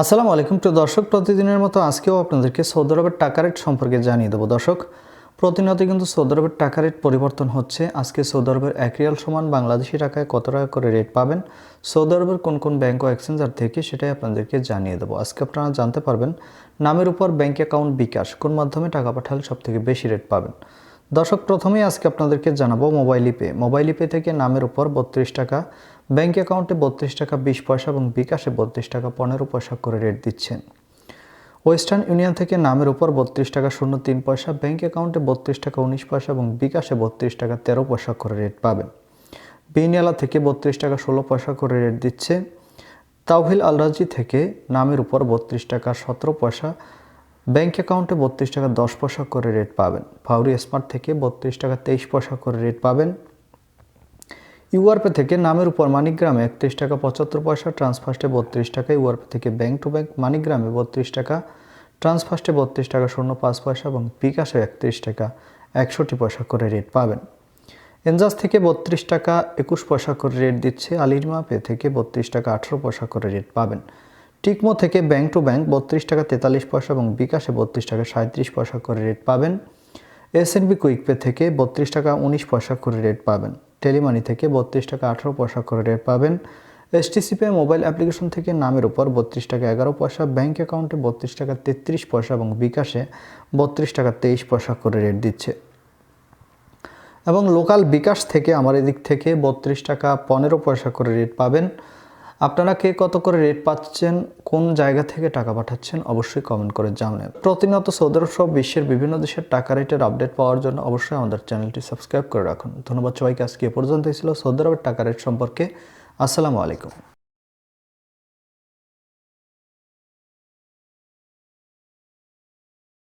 আসসালামু আলাইকুম প্রিয় দর্শক, প্রতিদিনের মতো আজকেও আপনাদেরকে সৌদি আরবের টাকা রেট সম্পর্কে জানিয়ে দেবো। দর্শক, প্রতিনিয়ত কিন্তু সৌদি আরবের টাকা রেট পরিবর্তন হচ্ছে। আজকে সৌদি আরবের 1 রিয়াল সমান বাংলাদেশি টাকায় কত টাকা করে রেট পাবেন, সৌদি আরবের কোন কোন ব্যাংক ও এক্সচেঞ্জার থেকে, সেটাই আপনাদেরকে জানিয়ে দেবো। আজকে আপনারা জানতে পারবেন নামের উপর ব্যাংক অ্যাকাউন্ট বিকাশ কোন মাধ্যমে টাকা পাঠালে সবথেকে বেশি রেট পাবেন। দর্শক, প্রথমেই আজকে আপনাদেরকে জানাবো মোবাইল পে থেকে নামের উপর 32 টাকা, ব্যাংক অ্যাকাউন্টে 32 টাকা 20 পয়সা এবং বিকাশে 32 টাকা 15 পয়সা করে রেট দিচ্ছেন। ওয়েস্টার্ন ইউনিয়ন থেকে নামের উপর 32 টাকা 03 পয়সা, ব্যাংক অ্যাকাউন্টে 32 টাকা 19 পয়সা এবং বিকাশে 32 টাকা 13 পয়সা করে রেট পাবেন। বিনিয়ালা থেকে 32 টাকা 16 পয়সা করে রেট দিচ্ছে। তাওহিল আলরাজি থেকে নামের উপর 32 টাকা 17 পয়সা, ব্যাংক অ্যাকাউন্টে 32 টাকা 10 পয়সা করে রেট পাবেন। ফাউরি স্মার্ট থেকে 32 টাকা 23 পয়সা করে রেট পাবেন। ইউআরপে থেকে নামের উপর মানিগ্রামে 31 টাকা 75 পয়সা, ট্রান্সফার্স্টে 32 টাকা। ইউআরপে থেকে ব্যাংক টু ব্যাংক মানিগ্রামে 32 টাকা, ট্রান্সফার্স্টে 32 টাকা 05 পয়সা এবং বিকাশে 31 টাকা 61 পয়সা করে রেট পাবেন। এনজাস থেকে 32 টাকা 21 পয়সা করে রেট দিচ্ছে। আলিমা পে থেকে 32 টাকা 18 পয়সা করে রেট পাবেন। টিকমো থেকে ব্যাংক টু ব্যাংক 32 টাকা 43 পয়সা এবং বিকাশে 32 টাকা 37 পয়সা করে রেট পাবেন। এসএনবি কুইক পে থেকে 32 টাকা 19 পয়সা করে রেট পাবেন। টেলিমানি থেকে 32 টাকা 18 পয়সা করে রেট পাবেন। এসটিসি পে মোবাইল অ্যাপ্লিকেশন থেকে নামের উপর 32 টাকা 11 পয়সা, ব্যাংক অ্যাকাউন্টে 32 টাকা 33 পয়সা এবং বিকাশে 32 টাকা 23 পয়সা করে রেট দিচ্ছে। এবং লোকাল বিকাশ থেকে আমার এদিক থেকে 32 টাকা 15 পয়সা করে রেট পাবেন। আপনারা কে কত করে রেট পাচ্ছেন, কোন জায়গা থেকে টাকা পাঠাচ্ছেন, অবশ্যই কমেন্ট করে জানাবেন। প্রতিনিয়ত সৌদি আরব সহ বিশ্বের বিভিন্ন দেশের টাকা রেটের আপডেট পাওয়ার জন্য অবশ্যই আমাদের চ্যানেলটি সাবস্ক্রাইব করে রাখুন। ধন্যবাদ সবাইকে। আজকে এ পর্যন্তই ছিল সৌদি আরবের টাকা রেট সম্পর্কে। আসসালামু আলাইকুম।